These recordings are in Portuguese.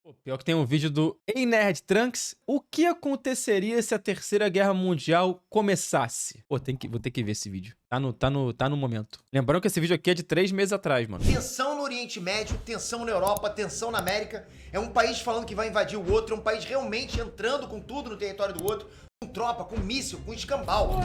Pô, pior que tem um vídeo do Ei Nerd Trunks. O que aconteceria se a Terceira Guerra Mundial começasse? Pô, vou ter que ver esse vídeo. Tá no momento. Lembrando que esse vídeo aqui é de 3 meses atrás, mano. Tensão no Oriente Médio, tensão na Europa, tensão na América. É um país falando que vai invadir o outro, é um país realmente entrando com tudo no território do outro, com tropa, com míssil, com escambau.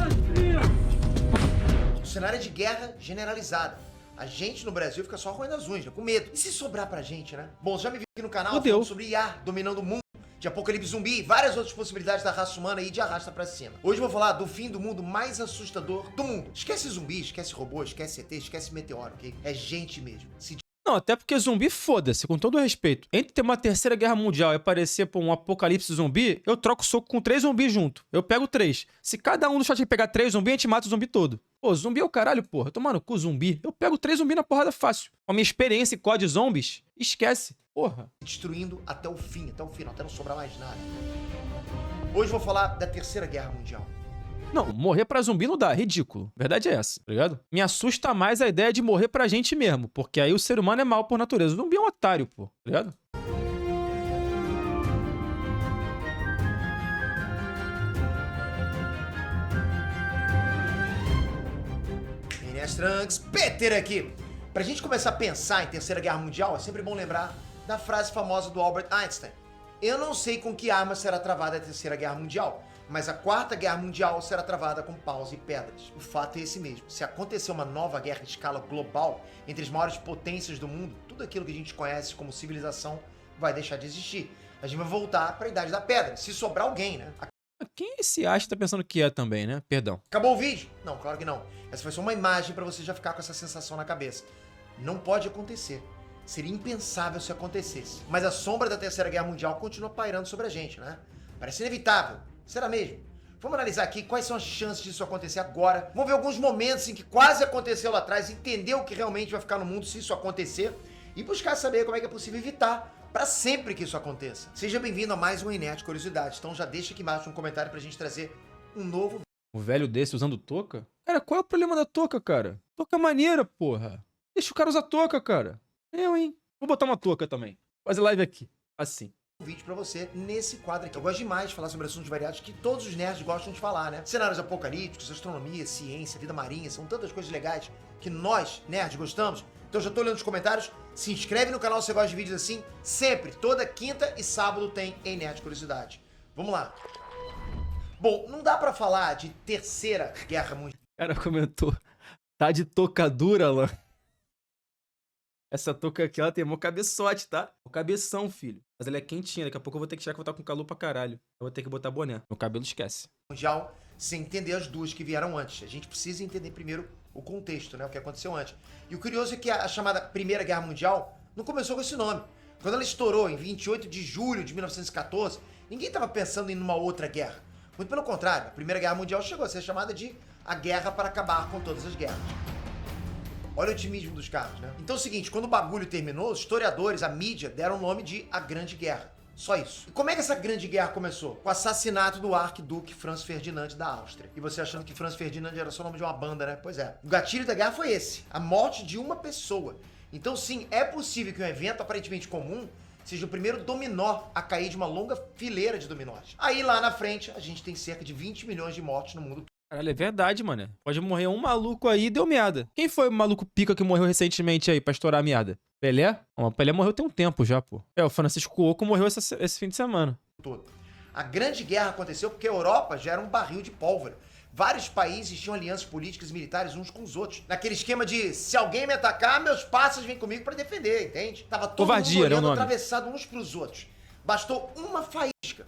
O cenário é de guerra generalizada. A gente no Brasil fica só roendo as unhas, né? Com medo. E se sobrar pra gente, né? Bom, você já me viu aqui no canal falando sobre IA dominando o mundo, de apocalipse zumbi e várias outras possibilidades da raça humana aí de arrasta pra cima. Hoje eu vou falar do fim do mundo mais assustador do mundo. Esquece zumbi, esquece robô, esquece ET, esquece meteoro, ok? É gente mesmo. Não, até porque zumbi, foda-se, com todo o respeito. Entre ter uma terceira guerra mundial e aparecer por um apocalipse zumbi, eu troco soco com 3 zumbis junto. Eu pego 3. Se cada um do chat pegar 3 zumbis, a gente mata o zumbi todo. Pô, zumbi é o caralho, porra. Tomar no cu, zumbi. Eu pego 3 zumbis na porrada fácil. Com a minha experiência em COD Zombies, esquece. Porra. Destruindo até o fim, até o final, até não sobrar mais nada. Hoje eu vou falar da Terceira Guerra Mundial. Não, morrer pra zumbi não dá, é ridículo. A verdade é essa, tá ligado? Me assusta mais a ideia de morrer pra gente mesmo, porque aí o ser humano é mal por natureza. O zumbi é um otário, pô, tá ligado? Nerd Trunks, Peter aqui. Pra gente começar a pensar em Terceira Guerra Mundial, é sempre bom lembrar da frase famosa do Albert Einstein. Eu não sei com que arma será travada a Terceira Guerra Mundial, mas a Quarta Guerra Mundial será travada com paus e pedras. O fato é esse mesmo. Se acontecer uma nova guerra em escala global entre as maiores potências do mundo, tudo aquilo que a gente conhece como civilização vai deixar de existir. A gente vai voltar para a Idade da Pedra, se sobrar alguém, né? Quem esse acha tá pensando que é também, né? Perdão. Acabou o vídeo? Não, claro que não. Essa foi só uma imagem para você já ficar com essa sensação na cabeça. Não pode acontecer. Seria impensável se acontecesse. Mas a sombra da Terceira Guerra Mundial continua pairando sobre a gente, né? Parece inevitável. Será mesmo? Vamos analisar aqui quais são as chances disso acontecer agora. Vamos ver alguns momentos em que quase aconteceu lá atrás, entender o que realmente vai ficar no mundo se isso acontecer e buscar saber como é que é possível evitar para sempre que isso aconteça. Seja bem-vindo a mais um Nerd Curiosidades. Então já deixa aqui embaixo um comentário pra gente trazer um novo... Um velho desse usando touca? Cara, qual é o problema da touca, cara? Touca maneira, porra. Deixa o cara usar touca, cara. Eu, hein? Vou botar uma touca também. Fazer live aqui. Assim. Vídeo pra você nesse quadro aqui. Eu gosto demais de falar sobre assuntos variados que todos os nerds gostam de falar, né? Cenários apocalípticos, astronomia, ciência, vida marinha, são tantas coisas legais que nós, nerds, gostamos. Então já tô olhando os comentários, se inscreve no canal se você gosta de vídeos assim, sempre, toda quinta e sábado tem em Nerd Curiosidade. Vamos lá. Bom, não dá pra falar de Terceira Guerra Mundial. O cara comentou, tá de touca dura, Alan. Essa touca aqui, ela tem mó cabeçote, tá? O cabeção, filho. Mas ela é quentinha, daqui a pouco eu vou ter que tirar que eu vou estar com calor pra caralho. Eu vou ter que botar boné. Meu cabelo esquece. Mundial, sem entender as duas que vieram antes. A gente precisa entender primeiro o contexto, né? O que aconteceu antes. E o curioso é que a chamada Primeira Guerra Mundial não começou com esse nome. Quando ela estourou em 28 de julho de 1914, ninguém estava pensando em uma outra guerra. Muito pelo contrário, a Primeira Guerra Mundial chegou a ser chamada de a guerra para acabar com todas as guerras. Olha o otimismo dos caras, né? Então é o seguinte, quando o bagulho terminou, os historiadores, a mídia, deram o nome de A Grande Guerra. Só isso. E como é que essa Grande Guerra começou? Com o assassinato do arquiduque Franz Ferdinand da Áustria. E você achando que Franz Ferdinand era só o nome de uma banda, né? Pois é. O gatilho da guerra foi esse. A morte de uma pessoa. Então sim, é possível que um evento aparentemente comum seja o primeiro dominó a cair de uma longa fileira de dominós. Aí lá na frente, a gente tem cerca de 20 milhões de mortes no mundo. Caralho, é verdade, mano. Pode morrer um maluco aí e deu merda. Quem foi o maluco pica que morreu recentemente aí pra estourar a merda? Pelé? O Pelé morreu tem um tempo já, pô. É, o Francisco Oco morreu esse fim de semana. Todo. A Grande Guerra aconteceu porque a Europa já era um barril de pólvora. Vários países tinham alianças políticas e militares uns com os outros. Naquele esquema de, se alguém me atacar, meus pássaros vêm comigo pra defender, entende? Tava todo Covardia, mundo olhando, era o nome. atravessado uns pros outros. Bastou uma faísca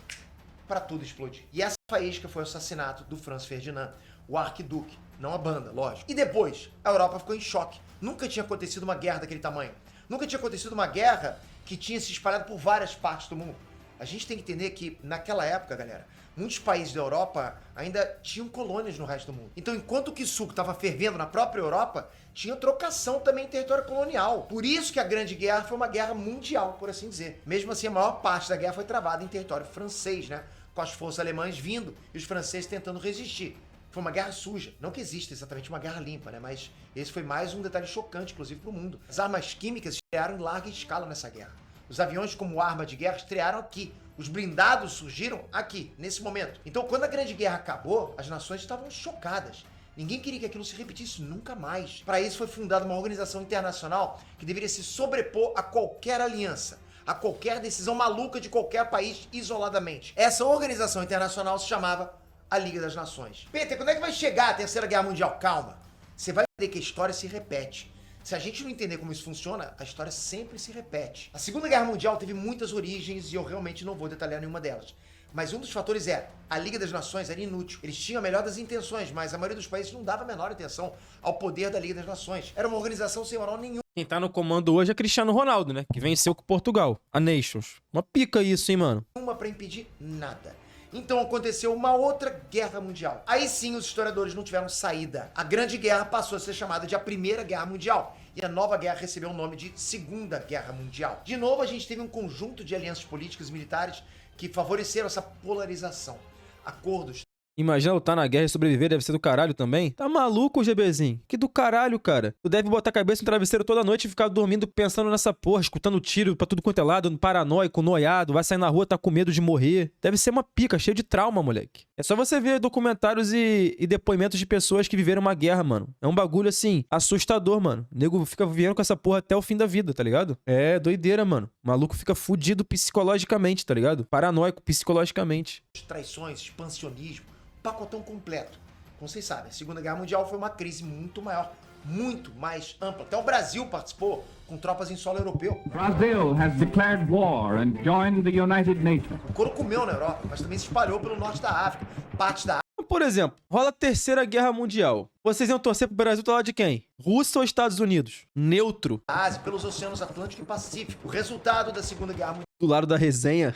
pra tudo explodir. E essa faísca foi o assassinato do Franz Ferdinand, o arquiduque, não a banda, lógico. E depois, a Europa ficou em choque. Nunca tinha acontecido uma guerra daquele tamanho. Nunca tinha acontecido uma guerra que tinha se espalhado por várias partes do mundo. A gente tem que entender que, naquela época, galera, muitos países da Europa ainda tinham colônias no resto do mundo. Então, enquanto o suco estava fervendo na própria Europa, tinha trocação também em território colonial. Por isso que a Grande Guerra foi uma guerra mundial, por assim dizer. Mesmo assim, a maior parte da guerra foi travada em território francês, né? Com as forças alemãs vindo e os franceses tentando resistir. Foi uma guerra suja. Não que exista exatamente uma guerra limpa, né? Mas esse foi mais um detalhe chocante, inclusive, para o mundo. As armas químicas estrearam em larga escala nessa guerra. Os aviões como arma de guerra estrearam aqui. Os blindados surgiram aqui, nesse momento. Então, quando a Grande Guerra acabou, as nações estavam chocadas. Ninguém queria que aquilo se repetisse nunca mais. Para isso foi fundada uma organização internacional que deveria se sobrepor a qualquer aliança, a qualquer decisão maluca de qualquer país isoladamente. Essa organização internacional se chamava a Liga das Nações. Peter, quando é que vai chegar a Terceira Guerra Mundial? Calma. Você vai entender que a história se repete. Se a gente não entender como isso funciona, a história sempre se repete. A Segunda Guerra Mundial teve muitas origens e eu realmente não vou detalhar nenhuma delas. Mas um dos fatores é, a Liga das Nações era inútil. Eles tinham a melhor das intenções, mas a maioria dos países não dava a menor atenção ao poder da Liga das Nações. Era uma organização sem moral nenhuma. Quem tá no comando hoje é Cristiano Ronaldo, né? Que venceu com Portugal, a Nations. Uma pica isso, hein, mano? Pra impedir nada. Então aconteceu uma outra guerra mundial. Aí sim os historiadores não tiveram saída. A Grande Guerra passou a ser chamada de a Primeira Guerra Mundial. E a nova guerra recebeu o nome de Segunda Guerra Mundial. De novo, a gente teve um conjunto de alianças políticas e militares que favoreceram essa polarização. Acordos. Imagina lutar na guerra e sobreviver, deve ser do caralho também. Tá maluco, GBzinho? Que do caralho, cara. Tu deve botar a cabeça no travesseiro toda noite e ficar dormindo pensando nessa porra, escutando tiro pra tudo quanto é lado, paranoico, noiado, vai sair na rua, tá com medo de morrer. Deve ser uma pica, cheio de trauma, moleque. É só você ver documentários e depoimentos de pessoas que viveram uma guerra, mano. É um bagulho, assim, assustador, mano. O nego fica vivendo com essa porra até o fim da vida, tá ligado? É doideira, mano. O maluco fica fudido psicologicamente, tá ligado? Paranoico psicologicamente. Traições, expansionismo. Pacotão completo. Como vocês sabem, a Segunda Guerra Mundial foi uma crise muito maior, muito mais ampla. Até o Brasil participou com tropas em solo europeu. Brazil has declared war and joined the United Nations. O couro comeu na Europa, mas também se espalhou pelo norte da África, parte da África. Por exemplo, rola a Terceira Guerra Mundial. Vocês iam torcer pro Brasil do lado de quem? Rússia ou Estados Unidos? Neutro. Ásia, pelos oceanos Atlântico e Pacífico. O resultado da Segunda Guerra Mundial. Do lado da resenha.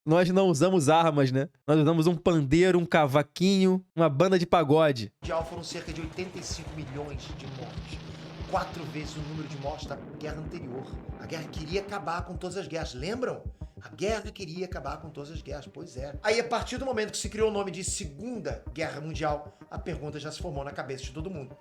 Nós não usamos armas, né? Nós usamos um pandeiro, um cavaquinho, uma banda de pagode. Foram cerca de 85 milhões de mortes. 4 vezes o número de mortes da guerra anterior. A guerra queria acabar com todas as guerras, lembram? A guerra queria acabar com todas as guerras, pois é. Aí, a partir do momento que se criou o nome de Segunda Guerra Mundial, a pergunta já se formou na cabeça de todo mundo.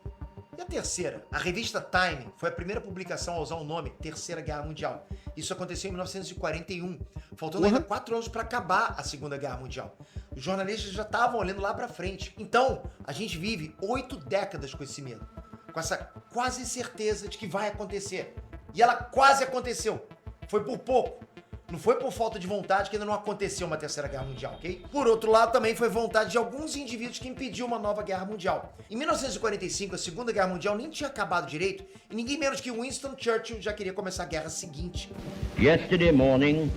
E a terceira? A revista Time foi a primeira publicação a usar o nome Terceira Guerra Mundial. Isso aconteceu em 1941, faltando ainda 4 anos para acabar a Segunda Guerra Mundial. Os jornalistas já estavam olhando lá para frente. Então, a gente vive 8 décadas com esse medo, com essa quase certeza de que vai acontecer. E ela quase aconteceu. Foi por pouco. Não foi por falta de vontade que ainda não aconteceu uma Terceira Guerra Mundial, ok? Por outro lado, também foi vontade de alguns indivíduos que impediu uma nova guerra mundial. Em 1945, a Segunda Guerra Mundial nem tinha acabado direito e ninguém menos que Winston Churchill já queria começar a guerra seguinte. Yesterday morning,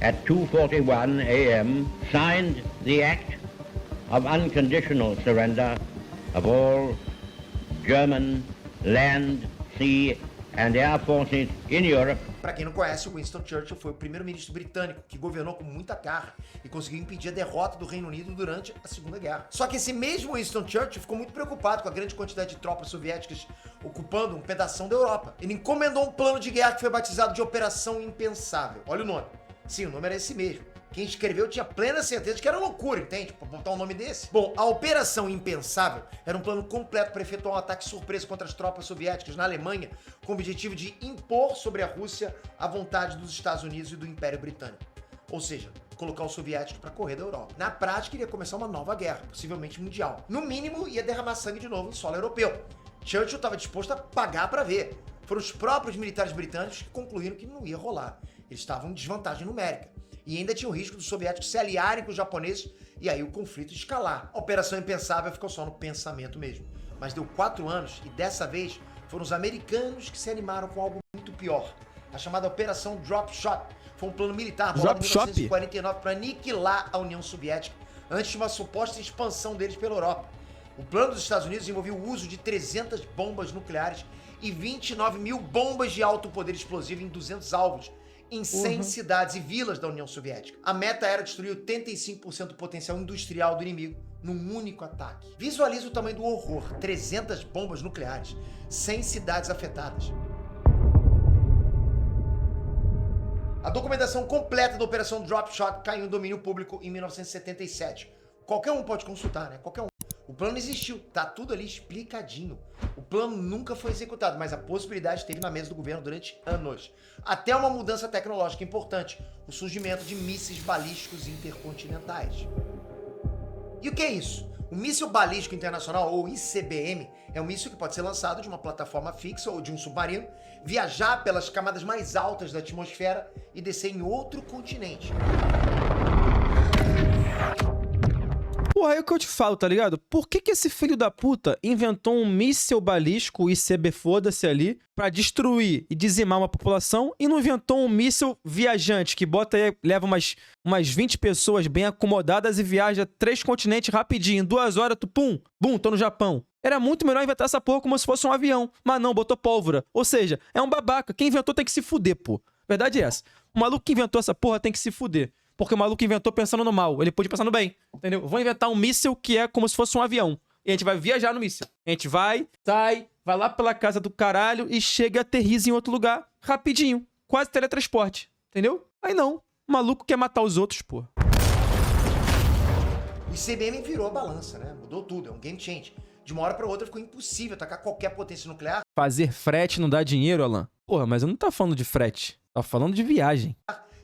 at 2:41 a.m., signed the Act of Unconditional Surrender of all German land, sea and air forces in Europe. Para quem não conhece, Winston Churchill foi o primeiro-ministro britânico que governou com muita garra e conseguiu impedir a derrota do Reino Unido durante a Segunda Guerra. Só que esse mesmo Winston Churchill ficou muito preocupado com a grande quantidade de tropas soviéticas ocupando um pedação da Europa. Ele encomendou um plano de guerra que foi batizado de Operação Impensável. Olha o nome. Sim, o nome era esse mesmo. Quem escreveu tinha plena certeza de que era loucura, entende? Pra botar um nome desse. Bom, a Operação Impensável era um plano completo para efetuar um ataque surpresa contra as tropas soviéticas na Alemanha, com o objetivo de impor sobre a Rússia a vontade dos Estados Unidos e do Império Britânico. Ou seja, colocar os soviéticos para correr da Europa. Na prática, iria começar uma nova guerra, possivelmente mundial. No mínimo, ia derramar sangue de novo em solo europeu. Churchill estava disposto a pagar para ver. Foram os próprios militares britânicos que concluíram que não ia rolar. Eles estavam em desvantagem numérica. E ainda tinha o risco dos soviéticos se aliarem com os japoneses e aí o conflito escalar. A Operação Impensável ficou só no pensamento mesmo. Mas deu 4 anos e dessa vez foram os americanos que se animaram com algo muito pior. A chamada Operação Drop Shot foi um plano militar bolado em 1949 para aniquilar a União Soviética antes de uma suposta expansão deles pela Europa. O plano dos Estados Unidos envolvia o uso de 300 bombas nucleares e 29 mil bombas de alto poder explosivo em 200 alvos, em 100 cidades e vilas da União Soviética. A meta era destruir 85% do potencial industrial do inimigo num único ataque. Visualize o tamanho do horror: 300 bombas nucleares, 100 cidades afetadas. A documentação completa da Operação Drop Shot caiu em domínio público em 1977. Qualquer um pode consultar, né? Qualquer um. O O plano existiu, tá tudo ali explicadinho. O plano nunca foi executado, mas a possibilidade esteve na mesa do governo durante anos. Até uma mudança tecnológica importante, o surgimento de mísseis balísticos intercontinentais. E o que é isso? O míssil balístico internacional, ou ICBM, é um míssil que pode ser lançado de uma plataforma fixa ou de um submarino, viajar pelas camadas mais altas da atmosfera e descer em outro continente. Porra, é o que eu te falo, tá ligado? Por que esse filho da puta inventou um míssil balístico, ICB foda-se ali, pra destruir e dizimar uma população e não inventou um míssil viajante que bota aí, leva umas 20 pessoas bem acomodadas e viaja 3 continentes rapidinho, em 2 horas, tu pum, tô no Japão. Era muito melhor inventar essa porra como se fosse um avião, mas não, botou pólvora. Ou seja, é um babaca. Quem inventou tem que se fuder, pô. Verdade é essa. O maluco que inventou essa porra tem que se fuder. Porque o maluco inventou pensando no mal. Ele pôde pensar no bem. Entendeu? Vou inventar um míssil que é como se fosse um avião. E a gente vai viajar no míssil. A gente vai, sai, vai lá pela casa do caralho e chega e aterriza em outro lugar rapidinho. Quase teletransporte. Entendeu? Aí não. O maluco quer matar os outros, pô. O ICBM virou a balança, né? Mudou tudo. É um game change. De uma hora pra outra ficou impossível atacar qualquer potência nuclear Fazer frete não dá dinheiro, Alan? Porra, mas eu não tô falando de frete. Tô falando de viagem.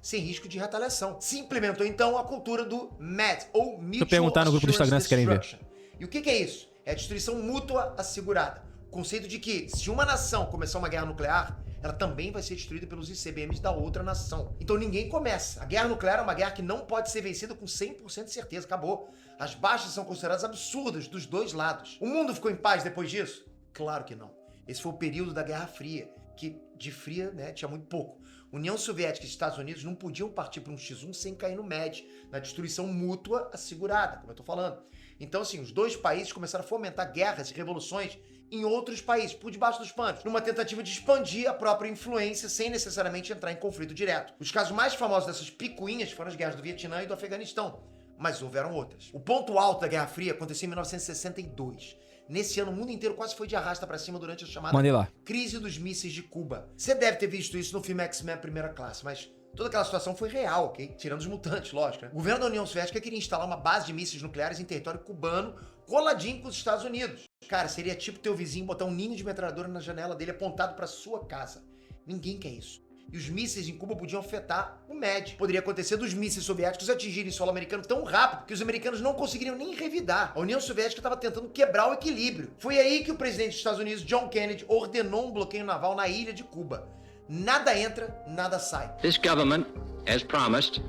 sem risco de retaliação. Se implementou então a cultura do MAD, ou Mutual Deixa eu perguntar no grupo do Instagram se querem ver. Destruction. E o que é isso? É a destruição mútua assegurada. O conceito de que, se uma nação começar uma guerra nuclear, ela também vai ser destruída pelos ICBMs da outra nação. Então ninguém começa. A guerra nuclear é uma guerra que não pode ser vencida com 100% de certeza. Acabou. As baixas são consideradas absurdas dos dois lados. O mundo ficou em paz depois disso? Claro que não. Esse foi o período da Guerra Fria, que de fria, né, tinha muito pouco. União Soviética e Estados Unidos não podiam partir para um X1 sem cair no MED, na destruição mútua assegurada, como eu tô falando. Então, assim, os dois países começaram a fomentar guerras e revoluções em outros países, por debaixo dos panos, numa tentativa de expandir a própria influência sem necessariamente entrar em conflito direto. Os casos mais famosos dessas picuinhas foram as guerras do Vietnã e do Afeganistão, mas houveram outras. O ponto alto da Guerra Fria aconteceu em 1962. Nesse ano, o mundo inteiro quase foi de arrasta pra cima durante a chamada Crise dos Mísseis de Cuba. Você deve ter visto isso no filme X-Men Primeira Classe, mas toda aquela situação foi real, ok? Tirando os mutantes, lógico, né? O governo da União Soviética queria instalar uma base de mísseis nucleares em território cubano, coladinho com os Estados Unidos. Cara, seria tipo teu vizinho botar um ninho de metralhadora na janela dele apontado pra sua casa. Ninguém quer isso. E os mísseis em Cuba podiam afetar o MED. Poderia acontecer dos mísseis soviéticos atingirem solo americano tão rápido que os americanos não conseguiriam nem revidar. A União Soviética estava tentando quebrar o equilíbrio. Foi aí que o presidente dos Estados Unidos, John Kennedy, ordenou um bloqueio naval na ilha de Cuba. Nada entra, nada sai. This government, as promised,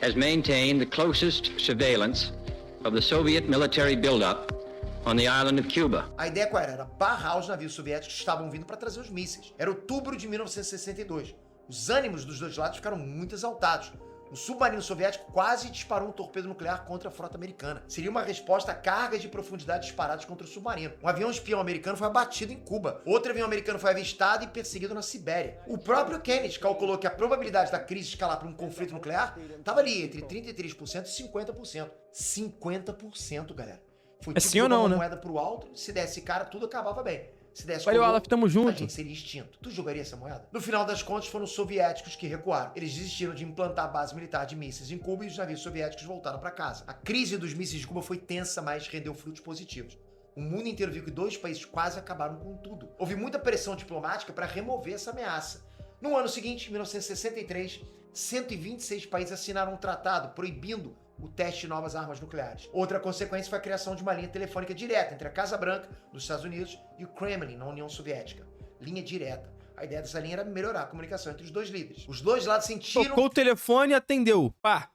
has maintained the closest surveillance of the Soviet military buildup on the island of Cuba. A ideia qual era? Era barrar os navios soviéticos que estavam vindo para trazer os mísseis. Era outubro de 1962. Os ânimos dos dois lados ficaram muito exaltados. Um submarino soviético quase disparou um torpedo nuclear contra a frota americana. Seria uma resposta a cargas de profundidade disparadas contra o submarino. Um avião espião americano foi abatido em Cuba. Outro avião americano foi avistado e perseguido na Sibéria. O próprio Kennedy calculou que a probabilidade da crise escalar para um conflito nuclear estava ali entre 33% e 50%. 50%, galera. Foi tipo sim ou não, uma né? moeda pro alto, se desse cara, tudo acabava bem. Se desse Valeu, coroa, Alaf, tamo junto. a gente seria extinto. Tu jogaria essa moeda? No final das contas, foram os soviéticos que recuaram. Eles desistiram de implantar a base militar de mísseis em Cuba e os navios soviéticos voltaram para casa. A crise dos mísseis de Cuba foi tensa, mas rendeu frutos positivos. O mundo inteiro viu que dois países quase acabaram com tudo. Houve muita pressão diplomática para remover essa ameaça. No ano seguinte, em 1963, 126 países assinaram um tratado proibindo o teste de novas armas nucleares. Outra consequência foi a criação de uma linha telefônica direta entre a Casa Branca, dos Estados Unidos, e o Kremlin, na União Soviética. Linha direta. A ideia dessa linha era melhorar a comunicação entre os dois líderes. Os dois lados sentiram Tocou o telefone e atendeu. Pá.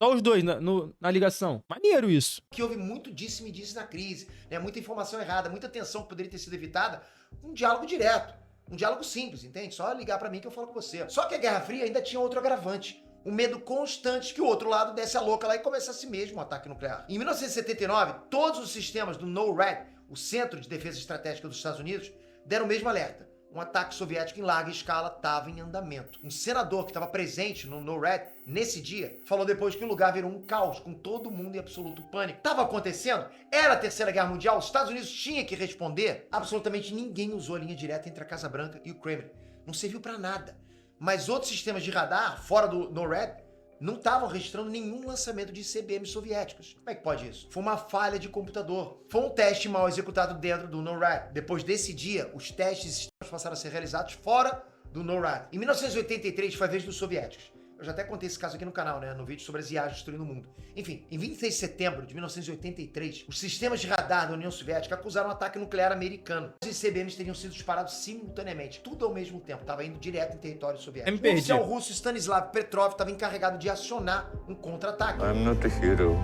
Só os dois na ligação. Maneiro isso. que houve muito disse-me-disse na crise, né? Muita informação errada, muita tensão que poderia ter sido evitada. Um diálogo direto. Um diálogo simples, entende? Só ligar pra mim que eu falo com você. Só que a Guerra Fria ainda tinha outro agravante. Um medo constante que o outro lado desse a louca lá e começasse mesmo um ataque nuclear. Em 1979, todos os sistemas do NORAD, o Centro de Defesa Estratégica dos Estados Unidos, deram o mesmo alerta. Um ataque soviético em larga escala estava em andamento. Um senador que estava presente no NORAD nesse dia falou depois que o lugar virou um caos, com todo mundo em absoluto pânico. Estava acontecendo? Era a Terceira Guerra Mundial? Os Estados Unidos tinham que responder? Absolutamente ninguém usou a linha direta entre a Casa Branca e o Kremlin. Não serviu para nada. Mas outros sistemas de radar, fora do NORAD, não estavam registrando nenhum lançamento de ICBMs soviéticos. Como é que pode isso? Foi uma falha de computador. Foi um teste mal executado dentro do NORAD. Depois desse dia, os testes e sistemas passaram a ser realizados fora do NORAD. Em 1983 foi a vez dos soviéticos. Eu já até contei esse caso aqui no canal, né? No vídeo sobre as IAs destruindo o mundo. Enfim, em 26 de setembro de 1983, os sistemas de radar da União Soviética acusaram um ataque nuclear americano. Os ICBMs teriam sido disparados simultaneamente, tudo ao mesmo tempo. Estava indo direto em território soviético. O oficial russo Stanislav Petrov estava encarregado de acionar um contra-ataque. I'm not a hero.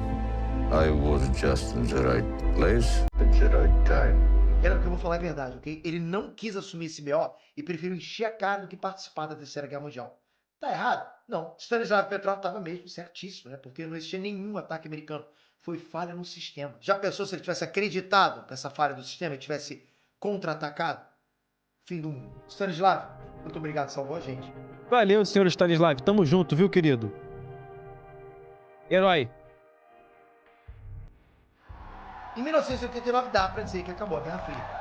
I was just in the right place at the right time. Era o que eu vou falar é verdade, ok? Ele não quis assumir esse BO e preferiu encher a cara do que participar da Terceira Guerra Mundial. Tá errado? Não. Stanislav Petrov estava mesmo certíssimo, né? Porque não existia nenhum ataque americano. Foi falha no sistema. Já pensou se ele tivesse acreditado nessa falha do sistema e tivesse contra-atacado? Fim do mundo. Stanislav, muito obrigado, salvou a gente. Valeu, senhor Stanislav. Tamo junto, viu, querido? Herói. Em 1989 dá pra dizer que acabou a Guerra Fria.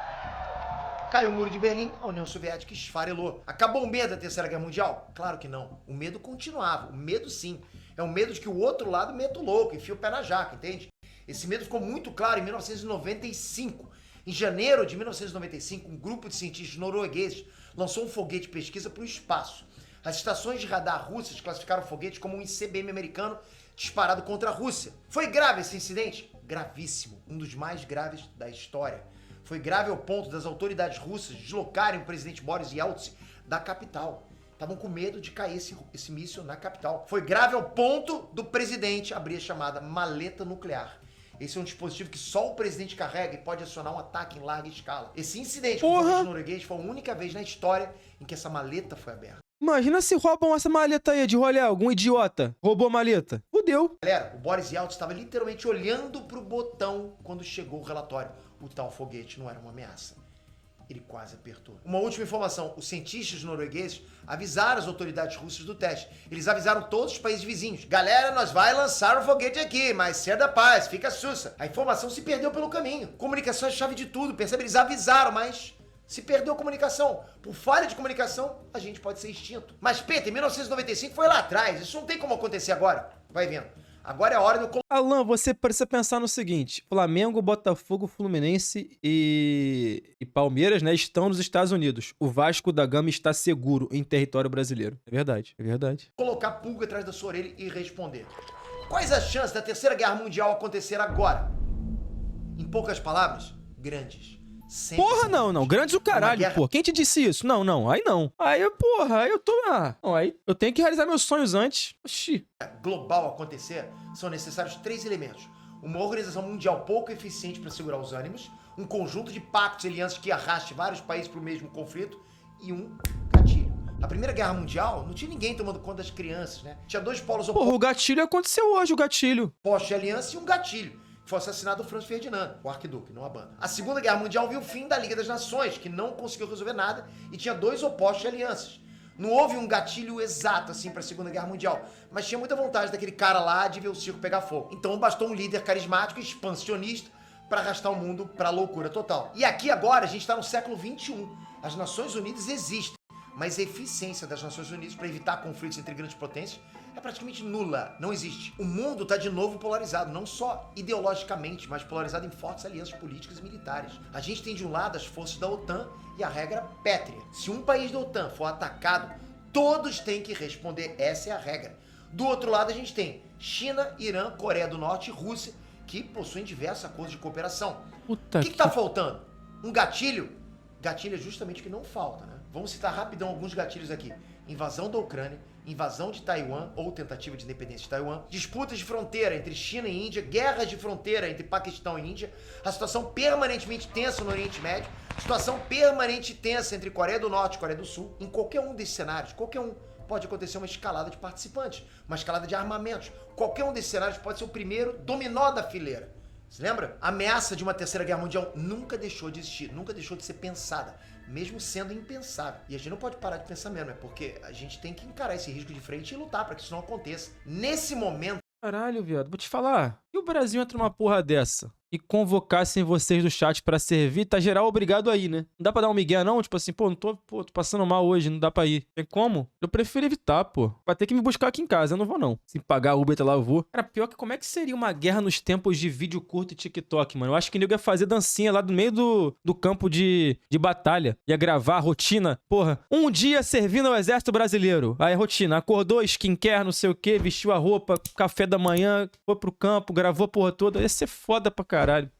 Caiu o muro de Berlim, a União Soviética esfarelou. Acabou o medo da Terceira Guerra Mundial? Claro que não. O medo continuava. O medo sim. É o medo de que o outro lado meta o louco, enfia o pé na jaca, entende? Esse medo ficou muito claro em 1995. Em janeiro de 1995, um grupo de cientistas noruegueses lançou um foguete de pesquisa para o espaço. As estações de radar russas classificaram o foguete como um ICBM americano disparado contra a Rússia. Foi grave esse incidente? Gravíssimo. Um dos mais graves da história. Foi grave ao ponto das autoridades russas deslocarem o presidente Boris Yeltsin da capital. Estavam com medo de cair esse míssil na capital. Foi grave ao ponto do presidente abrir a chamada maleta nuclear. Esse é um dispositivo que só o presidente carrega e pode acionar um ataque em larga escala. Esse incidente com o foguete norueguês foi a única vez na história em que essa maleta foi aberta. Imagina se roubam essa maleta aí de rolê, algum idiota roubou a maleta. Fudeu. Galera, o Boris Yeltsin estava literalmente olhando pro botão quando chegou o relatório. O tal foguete não era uma ameaça. Ele quase apertou. Uma última informação. Os cientistas noruegueses avisaram as autoridades russas do teste. Eles avisaram todos os países vizinhos. Galera, nós vai lançar o foguete aqui, mas se é da paz, fica sussa. A informação se perdeu pelo caminho. Comunicação é a chave de tudo, percebe? Eles avisaram, mas se perdeu a comunicação. Por falha de comunicação, a gente pode ser extinto. Mas, Peter, em 1995 foi lá atrás. Isso não tem como acontecer agora. Vai vendo. Agora é a hora do... Alan, você precisa pensar no seguinte. Flamengo, Botafogo, Fluminense e Palmeiras, né, estão nos Estados Unidos. O Vasco da Gama está seguro em território brasileiro. É verdade, é verdade. Colocar pulga atrás da sua orelha e responder. Quais as chances da Terceira Guerra Mundial acontecer agora? Em poucas palavras, grandes. Sempre Porra, não. Grandes o caralho, guerra... pô. Quem te disse isso? Não. Aí não. Aí, porra, aí eu tô... Não, aí eu tenho que realizar meus sonhos antes. Oxi. Global acontecer, são necessários 3 elementos. Uma organização mundial pouco eficiente para segurar os ânimos, um conjunto de pactos e alianças que arraste vários países para o mesmo conflito e um gatilho. Na Primeira Guerra Mundial, não tinha ninguém tomando conta das crianças, né? Tinha 2 polos Porra, o gatilho aconteceu hoje, o gatilho. opostos de aliança e um gatilho. Foi assassinado o Franz Ferdinand, o arquiduque, não a banda. A Segunda Guerra Mundial viu o fim da Liga das Nações, que não conseguiu resolver nada e tinha 2 opostos de alianças. Não houve um gatilho exato, assim, pra Segunda Guerra Mundial, mas tinha muita vontade daquele cara lá de ver o circo pegar fogo. Então bastou um líder carismático e expansionista para arrastar o mundo pra loucura total. E aqui agora a gente tá no século XXI. As Nações Unidas existem, mas a eficiência das Nações Unidas para evitar conflitos entre grandes potências é praticamente nula, não existe. O mundo está de novo polarizado, não só ideologicamente, mas polarizado em fortes alianças políticas e militares. A gente tem de um lado as forças da OTAN e a regra pétrea. Se um país da OTAN for atacado, todos têm que responder, essa é a regra. Do outro lado a gente tem China, Irã, Coreia do Norte e Rússia, que possuem diversos acordos de cooperação. O que tá faltando? Um gatilho? Gatilho é justamente o que não falta, né? Vamos citar rapidão alguns gatilhos aqui. Invasão da Ucrânia, invasão de Taiwan ou tentativa de independência de Taiwan, disputas de fronteira entre China e Índia, guerras de fronteira entre Paquistão e Índia, a situação permanentemente tensa no Oriente Médio, situação permanente tensa entre Coreia do Norte e Coreia do Sul. Em qualquer um desses cenários, qualquer um, pode acontecer uma escalada de participantes, uma escalada de armamentos. Qualquer um desses cenários pode ser o primeiro dominó da fileira. Você lembra? A ameaça de uma Terceira Guerra Mundial nunca deixou de existir, nunca deixou de ser pensada, mesmo sendo impensável. E a gente não pode parar de pensar mesmo, é porque a gente tem que encarar esse risco de frente e lutar para que isso não aconteça. Nesse momento... Caralho, viado, vou te falar. E o Brasil entra numa porra dessa? e convocassem vocês do chat pra servir, tá geral obrigado aí, né? Não dá pra dar um migué, não? Tipo assim, pô, tô passando mal hoje, não dá pra ir. Tem como? Eu prefiro evitar, pô. Vai ter que me buscar aqui em casa, eu não vou, não. Se pagar Uber até lá, eu vou. Cara, pior que como é que seria uma guerra nos tempos de vídeo curto e TikTok, mano? Eu acho que nego ia fazer dancinha lá do meio do campo de batalha. Ia gravar a rotina. Porra, um dia servindo ao exército brasileiro. Aí, rotina. Acordou, skincare, não sei o quê, vestiu a roupa, café da manhã, foi pro campo, gravou a porra toda. Ia ser foda pra caralho.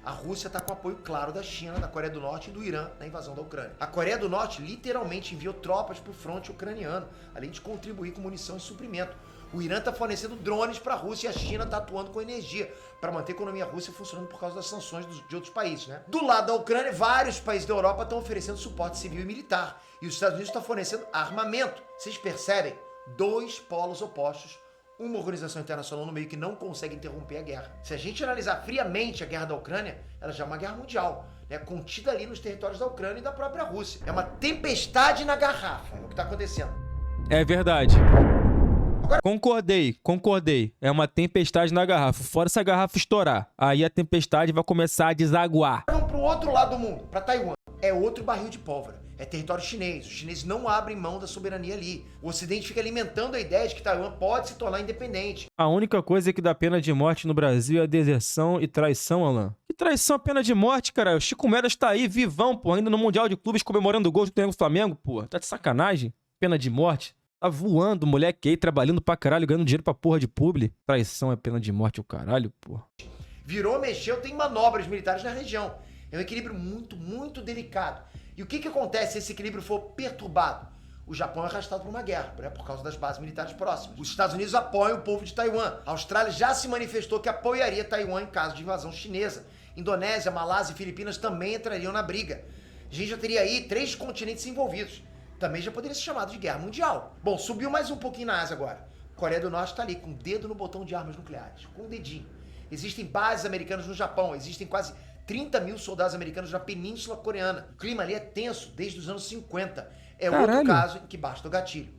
A Rússia está com apoio claro da China, da Coreia do Norte e do Irã na invasão da Ucrânia. A Coreia do Norte literalmente enviou tropas para o fronte ucraniano, além de contribuir com munição e suprimento. O Irã está fornecendo drones para a Rússia e a China está atuando com energia para manter a economia russa funcionando por causa das sanções de outros países, né? Do lado da Ucrânia, vários países da Europa estão oferecendo suporte civil e militar. E os Estados Unidos estão fornecendo armamento. Vocês percebem? Dois polos opostos. Uma organização internacional no meio que não consegue interromper a guerra. Se a gente analisar friamente a guerra da Ucrânia, ela já é uma guerra mundial, né? Contida ali nos territórios da Ucrânia e da própria Rússia. É uma tempestade na garrafa, é o que está acontecendo. É verdade. Concordei. É uma tempestade na garrafa. Fora essa garrafa estourar, aí a tempestade vai começar a desaguar. Vamos para o outro lado do mundo, para Taiwan. É outro barril de pólvora. É território chinês. Os chineses não abrem mão da soberania ali. O Ocidente fica alimentando a ideia de que Taiwan pode se tornar independente. A única coisa que dá pena de morte no Brasil é a deserção e traição, Alan. Que traição a pena de morte, cara? O Chico Mendes tá aí, vivão, pô, ainda no Mundial de Clubes comemorando o gol do Flamengo, pô. Tá de sacanagem? Pena de morte. Tá voando, moleque aí, trabalhando pra caralho, ganhando dinheiro pra porra de publi. Traição é pena de morte, o caralho, porra. Virou, mexeu, tem manobras militares na região. É um equilíbrio muito, muito delicado. E o que acontece se esse equilíbrio for perturbado? O Japão é arrastado por uma guerra, né, por causa das bases militares próximas. Os Estados Unidos apoiam o povo de Taiwan. A Austrália já se manifestou que apoiaria Taiwan em caso de invasão chinesa. Indonésia, Malásia e Filipinas também entrariam na briga. A gente já teria aí 3 continentes envolvidos. Também já poderia ser chamado de guerra mundial. Bom, subiu mais um pouquinho na Ásia agora. A Coreia do Norte está ali, com o dedo no botão de armas nucleares, com o dedinho. Existem bases americanas no Japão, existem quase 30 mil soldados americanos na Península Coreana. O clima ali é tenso desde os anos 50. É Caralho. outro caso em que basta o gatilho.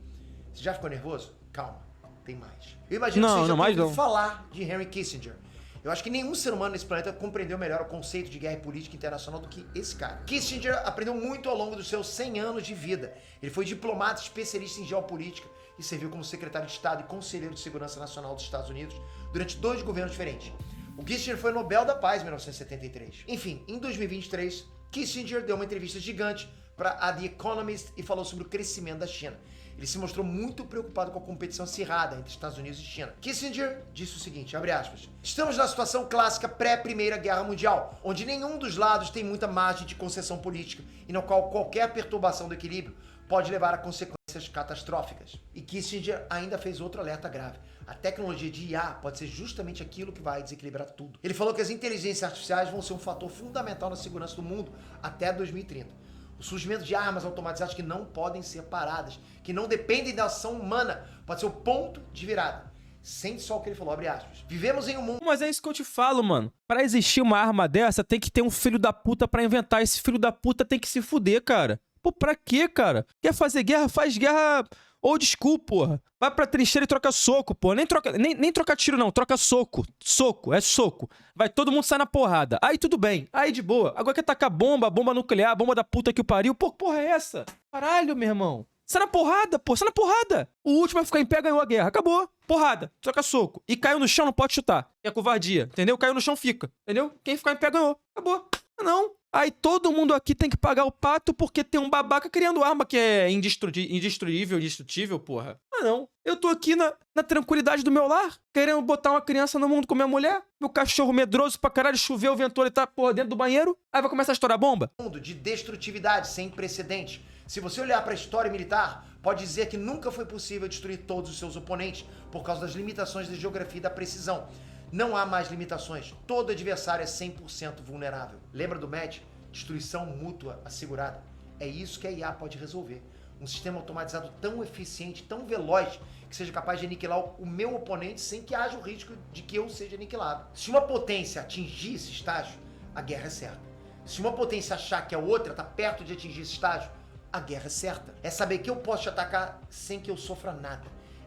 Você já ficou nervoso? Calma, tem mais. Eu imagino que você já mais ouviu não. falar de Henry Kissinger. Eu acho que nenhum ser humano nesse planeta compreendeu melhor o conceito de guerra e política internacional do que esse cara. Kissinger aprendeu muito ao longo dos seus 100 anos de vida. Ele foi diplomata especialista em geopolítica e serviu como secretário de Estado e conselheiro de Segurança Nacional dos Estados Unidos durante 2 governos diferentes. O Kissinger foi Nobel da Paz em 1973. Enfim, em 2023, Kissinger deu uma entrevista gigante para a The Economist e falou sobre o crescimento da China. Ele se mostrou muito preocupado com a competição acirrada entre Estados Unidos e China. Kissinger disse o seguinte, abre aspas, estamos na situação clássica pré-Primeira Guerra Mundial, onde nenhum dos lados tem muita margem de concessão política e no qual qualquer perturbação do equilíbrio pode levar a consequências catastróficas. E Kissinger ainda fez outro alerta grave. A tecnologia de IA pode ser justamente aquilo que vai desequilibrar tudo. Ele falou que as inteligências artificiais vão ser um fator fundamental na segurança do mundo até 2030. O surgimento de armas automatizadas que não podem ser paradas, que não dependem da ação humana, pode ser o ponto de virada. Sente só o que ele falou, abre aspas. Vivemos em um mundo... Mas é isso que eu te falo, mano. Pra existir uma arma dessa, tem que ter um filho da puta pra inventar. Esse filho da puta tem que se fuder, cara. Pô, pra quê, cara? Quer fazer guerra? Faz guerra old school, porra. Vai pra trincheira e troca soco, porra. Nem troca tiro, não. Troca soco. Soco, é soco. Vai todo mundo sair na porrada. Aí tudo bem. Aí de boa. Agora quer tacar bomba nuclear, bomba da puta que o pariu. Pô, porra é essa? Caralho, meu irmão. Sai na porrada, pô. Sai na porrada. O último a ficar em pé ganhou a guerra. Acabou. Porrada. Troca soco. E caiu no chão, não pode chutar. É covardia. Entendeu? Caiu no chão, fica. Entendeu? Quem ficar em pé ganhou. Acabou. Não. Aí todo mundo aqui tem que pagar o pato porque tem um babaca criando arma que é indestrutível, porra. Ah, não. Eu tô aqui na tranquilidade do meu lar, querendo botar uma criança no mundo com minha mulher, meu cachorro medroso pra caralho, choveu, o ventou, ele tá, porra, dentro do banheiro, aí vai começar a estourar bomba? Mundo de destrutividade sem precedentes. Se você olhar para a história militar, pode dizer que nunca foi possível destruir todos os seus oponentes por causa das limitações da geografia e da precisão. Não há mais limitações. Todo adversário é 100% vulnerável. Lembra do MED? Destruição mútua assegurada. É isso que a IA pode resolver. Um sistema automatizado tão eficiente, tão veloz, que seja capaz de aniquilar o meu oponente sem que haja o risco de que eu seja aniquilado. Se uma potência atingir esse estágio, a guerra é certa. Se uma potência achar que a outra está perto de atingir esse estágio, a guerra é certa. É saber que eu posso te atacar sem que eu sofra nada.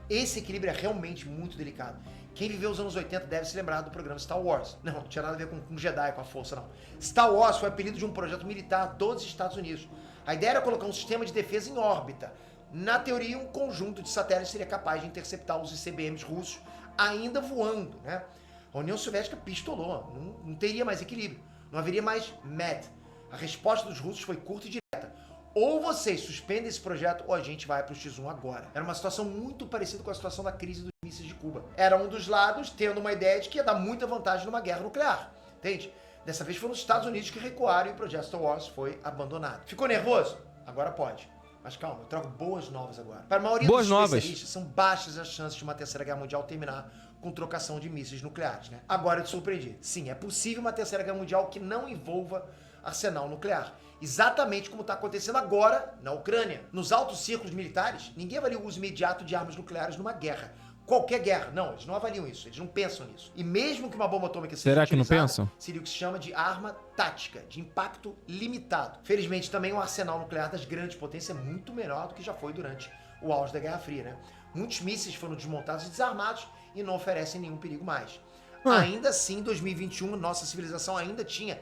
Esse equilíbrio é realmente muito delicado. Quem viveu os anos 80 deve se lembrar do programa Star Wars. Não tinha nada a ver com Jedi, com a força, não. Star Wars foi apelido de um projeto militar dos Estados Unidos. A ideia era colocar um sistema de defesa em órbita. Na teoria, um conjunto de satélites seria capaz de interceptar os ICBMs russos ainda voando, né? A União Soviética pistolou, não teria mais equilíbrio, não haveria mais MED. A resposta dos russos foi curta e direta. Ou vocês suspendem esse projeto ou a gente vai pro X1 agora. Era uma situação muito parecida com a situação da crise dos mísseis de Cuba. Era um dos lados tendo uma ideia de que ia dar muita vantagem numa guerra nuclear, entende? Dessa vez foram os Estados Unidos que recuaram e o projeto Star Wars foi abandonado. Ficou nervoso? Agora pode. Mas calma, eu trago boas novas agora. Para a maioria dos especialistas, são baixas as chances de uma terceira guerra mundial terminar com trocação de mísseis nucleares, né? Agora eu te surpreendi. Sim, é possível uma terceira guerra mundial que não envolva arsenal nuclear. Exatamente como está acontecendo agora na Ucrânia. Nos altos círculos militares, ninguém avalia o uso imediato de armas nucleares numa guerra. Qualquer guerra. Não, eles não avaliam isso, eles não pensam nisso. E mesmo que uma bomba atômica seja Será que não pensam? Seria o que se chama de arma tática, de impacto limitado. Felizmente também o arsenal nuclear das grandes potências é muito menor do que já foi durante o auge da Guerra Fria, né? Muitos mísseis foram desmontados e desarmados e não oferecem nenhum perigo mais. Ainda assim, em 2021, nossa civilização ainda tinha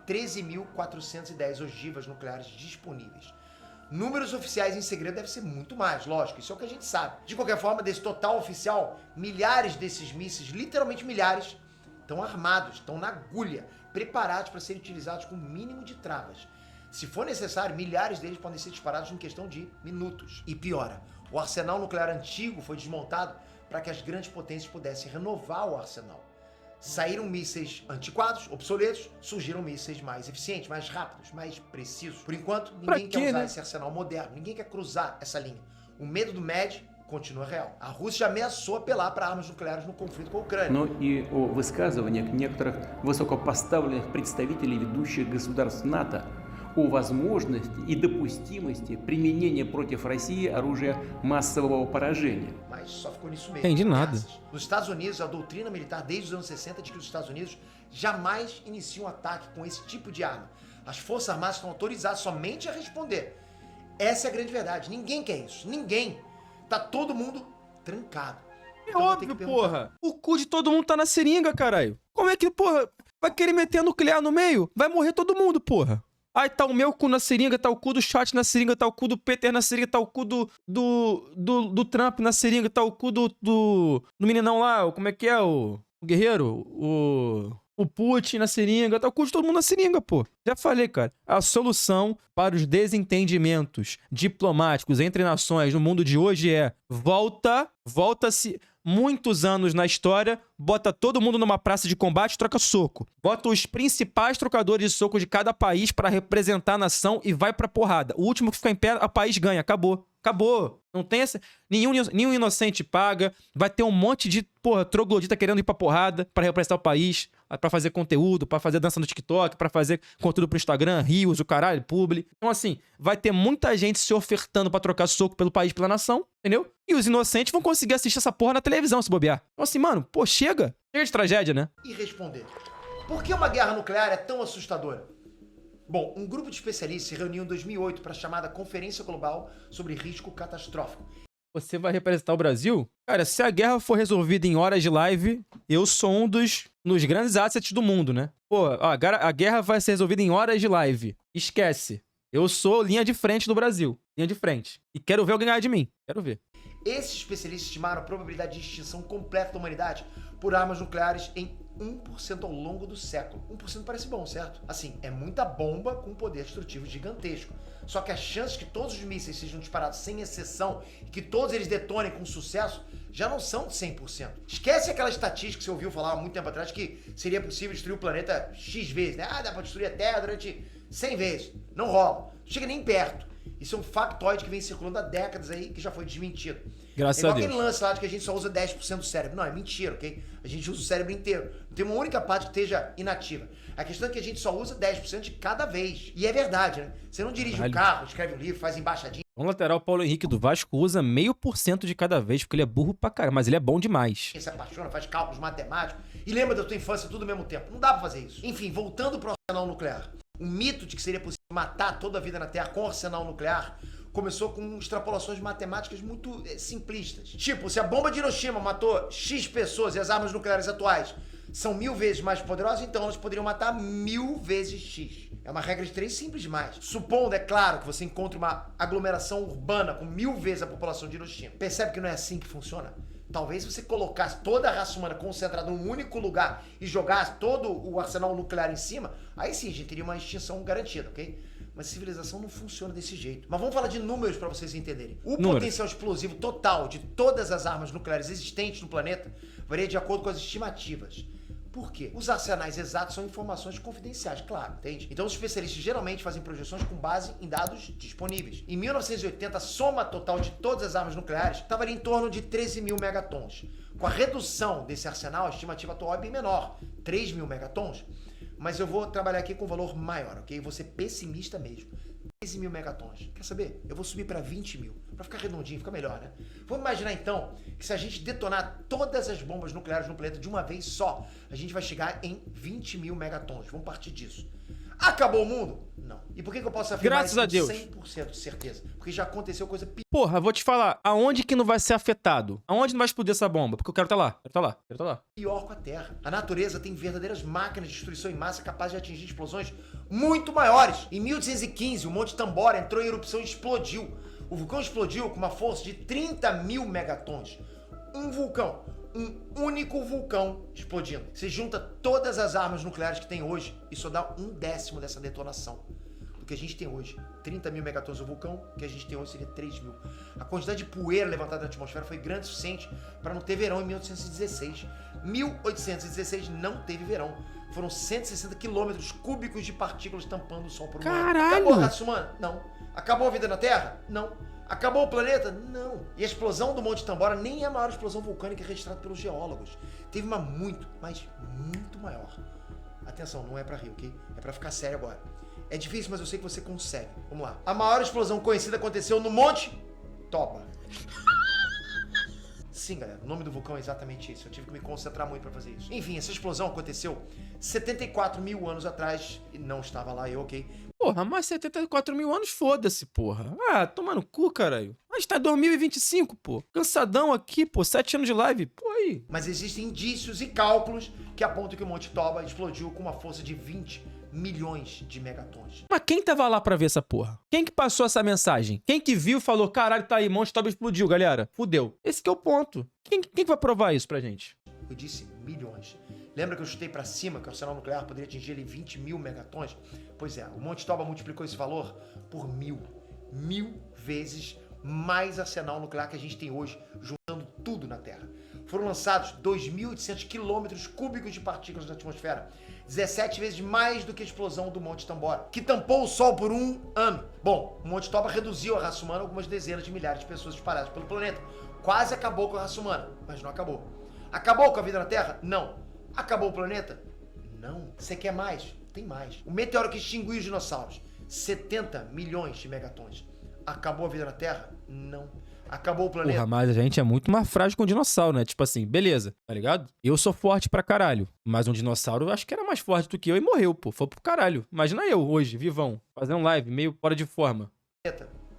13.410 ogivas nucleares disponíveis. Números oficiais em segredo deve ser muito mais, lógico, isso é o que a gente sabe. De qualquer forma, desse total oficial, milhares desses mísseis, literalmente milhares, estão armados, estão na agulha, preparados para serem utilizados com o mínimo de travas. Se for necessário, milhares deles podem ser disparados em questão de minutos. E piora, o arsenal nuclear antigo foi desmontado para que as grandes potências pudessem renovar o arsenal. Saíram mísseis antiquados, obsoletos, surgiram mísseis mais eficientes, mais rápidos, mais precisos. Por enquanto, ninguém quer usar esse arsenal moderno, ninguém quer cruzar essa linha. O medo do MED continua real. A Rússia já ameaçou apelar para armas nucleares no conflito com a Ucrânia. Но и о высказываниях некоторых высокопоставленных представителей ведущих государств НАТО о возможности и допустимости применения против России оружия массового поражения. Mas só ficou nisso mesmo. Entendi nada. Nos Estados Unidos, a doutrina militar desde os anos 60 diz que os Estados Unidos jamais iniciam um ataque com esse tipo de arma. As Forças Armadas estão autorizadas somente a responder. Essa é a grande verdade. Ninguém quer isso. Ninguém. Tá todo mundo trancado. É Então, óbvio, porra. O cu de todo mundo tá na seringa, caralho. Como é que, porra, vai querer meter nuclear no meio? Vai morrer todo mundo, porra. Aí tá o meu cu na seringa, tá o cu do chat na seringa, tá o cu do Peter na seringa, tá o cu do Trump na seringa, tá o cu do meninão lá, como é que é, o guerreiro? O Putin na seringa, tá o cu de todo mundo na seringa, pô. Já falei, cara. A solução para os desentendimentos diplomáticos entre nações no mundo de hoje é volta-se muitos anos na história, bota todo mundo numa praça de combate e troca soco. Bota os principais trocadores de soco de cada país para representar a nação e vai pra porrada. O último que ficar em pé, o país ganha. Acabou. Acabou. Não tem essa... Nenhum inocente paga. Vai ter um monte de, porra, troglodita querendo ir pra porrada pra representar o país, pra fazer conteúdo, pra fazer dança no TikTok, pra fazer conteúdo pro Instagram, Reels, o caralho, publi. Então, assim, vai ter muita gente se ofertando pra trocar soco pelo país, pela nação, entendeu? E os inocentes vão conseguir assistir essa porra na televisão, se bobear. Então, assim, mano, pô, chega. Chega de tragédia, né? E responder. Por que uma guerra nuclear é tão assustadora? Bom, um grupo de especialistas se reuniu em 2008 para a chamada Conferência Global sobre Risco Catastrófico. Você vai representar o Brasil? Cara, se a guerra for resolvida em horas de live, eu sou um dos grandes assets do mundo, né? Pô, a guerra vai ser resolvida em horas de live. Esquece. Eu sou linha de frente do Brasil. Linha de frente. E quero ver alguém ganhar de mim. Quero ver. Esses especialistas estimaram a probabilidade de extinção completa da humanidade por armas nucleares em 1% ao longo do século. 1% parece bom, certo? Assim, é muita bomba com poder destrutivo gigantesco. Só que as chances que todos os mísseis sejam disparados sem exceção e que todos eles detonem com sucesso já não são de 100%. Esquece aquela estatística que você ouviu falar há muito tempo atrás que seria possível destruir o planeta X vezes, né? Dá pra destruir a Terra durante 100 vezes. Não rola. Não chega nem perto. Isso é um factoide que vem circulando há décadas aí, que já foi desmentido. Graças a Deus. Aquele lance lá de que a gente só usa 10% do cérebro. Não, é mentira, ok? A gente usa o cérebro inteiro. Não tem uma única parte que esteja inativa. A questão é que a gente só usa 10% de cada vez. E é verdade, né? Você não dirige um carro, escreve um livro, faz embaixadinha. Um lateral, Paulo Henrique do Vasco, usa 0,5% de cada vez, porque ele é burro pra caramba, mas ele é bom demais. Quem se apaixona, faz cálculos matemáticos e lembra da tua infância tudo ao mesmo tempo. Não dá pra fazer isso. Enfim, voltando pro arsenal nuclear. O mito de que seria possível matar toda a vida na Terra com arsenal nuclear começou com extrapolações matemáticas muito simplistas. Tipo, se a bomba de Hiroshima matou X pessoas e as armas nucleares atuais são 1000 vezes mais poderosas, então elas poderiam matar 1000 vezes X. É uma regra de 3 simples demais. Supondo, é claro, que você encontra uma aglomeração urbana com 1000 vezes a população de Hiroshima. Percebe que não é assim que funciona? Talvez você colocasse toda a raça humana concentrada num único lugar e jogasse todo o arsenal nuclear em cima, aí sim a gente teria uma extinção garantida, ok? Mas civilização não funciona desse jeito. Mas vamos falar de números para vocês entenderem. O potencial explosivo total de todas as armas nucleares existentes no planeta varia de acordo com as estimativas. Por quê? Os arsenais exatos são informações confidenciais, claro, entende? Então os especialistas geralmente fazem projeções com base em dados disponíveis. Em 1980, a soma total de todas as armas nucleares estava ali em torno de 13.000 megatons. Com a redução desse arsenal, a estimativa atual é bem menor, 3.000 megatons. Mas eu vou trabalhar aqui com um valor maior, ok? Vou ser pessimista mesmo. 13.000 megatons. Quer saber? Eu vou subir para 20.000. Para ficar redondinho, fica melhor, né? Vamos imaginar então que se a gente detonar todas as bombas nucleares no planeta de uma vez só, a gente vai chegar em 20.000 megatons. Vamos partir disso. Acabou o mundo? Não. E por que eu posso afirmar Graças a Deus. 100% de certeza? Porque já aconteceu coisa pior. Porra, vou te falar, aonde que não vai ser afetado? Aonde não vai explodir essa bomba? Porque eu quero tá lá, quero tá lá, quero tá lá. Pior com a Terra. A natureza tem verdadeiras máquinas de destruição em massa capazes de atingir explosões muito maiores. Em 1815, o Monte Tambora entrou em erupção e explodiu. O vulcão explodiu com uma força de 30.000 megatons. Um vulcão, um único vulcão explodindo. Você junta todas as armas nucleares que tem hoje e só dá 1/10 dessa detonação do que a gente tem hoje. 30.000 megatons o vulcão, que a gente tem hoje seria 3.000. A quantidade de poeira levantada na atmosfera foi grande o suficiente para não ter verão em 1816. 1816 não teve verão. Foram 160 quilômetros cúbicos de partículas tampando o Sol por um ano. Caralho! Acabou a raça humana? Não. Acabou a vida na Terra? Não. Acabou o planeta? Não. E a explosão do Monte Tambora nem é a maior explosão vulcânica registrada pelos geólogos. Teve uma muito, mas muito maior. Atenção, não é pra rir, ok? É pra ficar sério agora. É difícil, mas eu sei que você consegue. Vamos lá. A maior explosão conhecida aconteceu no Monte Toba. Sim, galera, o nome do vulcão é exatamente isso. Eu tive que me concentrar muito pra fazer isso. Enfim, essa explosão aconteceu 74.000 anos atrás. E não estava lá eu, ok? Porra, mas 74.000 anos, foda-se, porra. Ah, toma no cu, caralho. A gente tá em 2025, pô. Cansadão aqui, pô. 7 anos de live. Pô, aí. Mas existem indícios e cálculos que apontam que o Monte Toba explodiu com uma força de 20 milhões de megatons. Mas quem tava lá pra ver essa porra? Quem que passou essa mensagem? Quem que viu e falou, caralho, tá aí, Monte Toba explodiu, galera? Fudeu. Esse que é o ponto. Quem que vai provar isso pra gente? Eu disse milhões. Lembra que eu chutei pra cima que o arsenal nuclear poderia atingir ali 20.000 megatons? Pois é, o Monte Toba multiplicou esse valor por 1000. 1000 vezes mais arsenal nuclear que a gente tem hoje, juntando tudo na Terra. Foram lançados 2.800 quilômetros cúbicos de partículas na atmosfera, 17 vezes mais do que a explosão do Monte Tambora, que tampou o Sol por um ano. Bom, o Monte Toba reduziu a raça humana a algumas dezenas de milhares de pessoas espalhadas pelo planeta. Quase acabou com a raça humana, mas não acabou. Acabou com a vida na Terra? Não. Acabou o planeta? Não. Você quer mais? Tem mais. O meteoro que extinguiu os dinossauros, 70 milhões de megatons. Acabou a vida na Terra? Não. Acabou o planeta? Porra, mas a gente é muito mais frágil que um dinossauro, né? Tipo assim, beleza, tá ligado? Eu sou forte pra caralho, mas um dinossauro eu acho que era mais forte do que eu e morreu, pô. Foi pro caralho. Imagina eu hoje, vivão, fazendo live, meio fora de forma.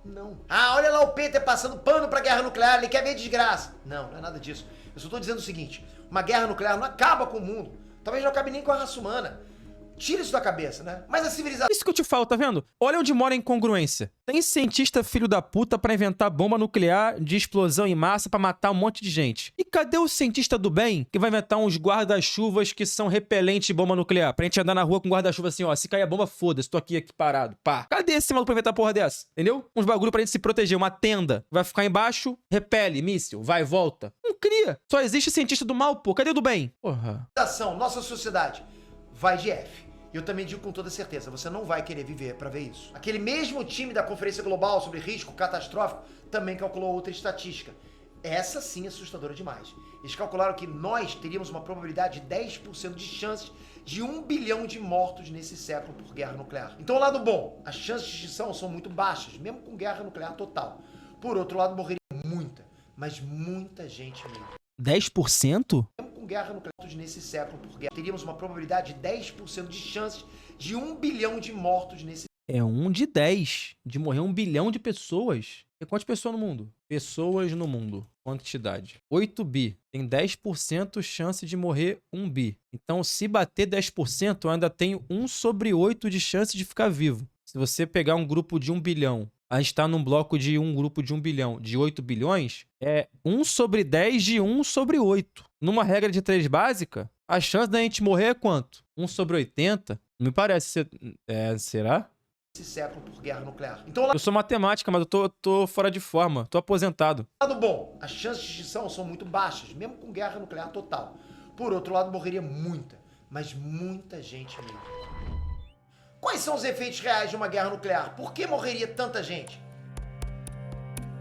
Não. Ah, olha lá o Peter passando pano pra guerra nuclear, ele quer ver desgraça. Não, não é nada disso. Eu só tô dizendo o seguinte, uma guerra nuclear não acaba com o mundo. Talvez não acabe nem com a raça humana. Tira isso da cabeça, né? Mas a civilização... Isso que eu te falo, tá vendo? Olha onde mora a incongruência. Tem cientista filho da puta pra inventar bomba nuclear de explosão em massa pra matar um monte de gente. E cadê o cientista do bem que vai inventar uns guarda-chuvas que são repelentes de bomba nuclear? Pra gente andar na rua com guarda-chuva assim, ó. Se cair a bomba, foda-se, tô aqui parado. Pá. Cadê esse maluco pra inventar porra dessa? Entendeu? Uns bagulho pra gente se proteger. Uma tenda. Vai ficar embaixo, repele, míssil, vai e volta. Não cria. Só existe cientista do mal, pô. Cadê o do bem? Porra. Nossa sociedade vai de F. E eu também digo com toda certeza, você não vai querer viver pra ver isso. Aquele mesmo time da Conferência Global sobre Risco Catastrófico também calculou outra estatística. Essa sim é assustadora demais. Eles calcularam que nós teríamos uma probabilidade de 10% de chances de 1 bilhão de mortos nesse século por guerra nuclear. Então, o lado bom, as chances de extinção são muito baixas, mesmo com guerra nuclear total. Por outro lado, morreria muita, mas muita gente mesmo. 10%? Mesmo com guerra nuclear nesse século por guerra, teríamos uma probabilidade de 10% de chances de 1 bilhão de mortos nesse É 1 de 10 de morrer 1 bilhão de pessoas. E quantas pessoas no mundo? Pessoas no mundo. Quantidade. 8 bi. Tem 10% chance de morrer 1 bi. Então, se bater 10%, eu ainda tenho 1 sobre 8 de chance de ficar vivo. Se você pegar um grupo de 1 bilhão, a gente tá num bloco de um grupo de 1 bilhão, de 8 bilhões, é 1 sobre 10 de 1 sobre 8. Numa regra de 3 básica, a chance da gente morrer é quanto? 1 sobre 80? Não me parece ser... será? Esse século por guerra nuclear. Então, lá Eu sou matemática, mas eu tô fora de forma. Tô aposentado. lado bom, as chances de extinção são muito baixas, mesmo com guerra nuclear total. Por outro lado, morreria muita, mas muita gente mesmo. Quais são os efeitos reais de uma guerra nuclear? Por que morreria tanta gente?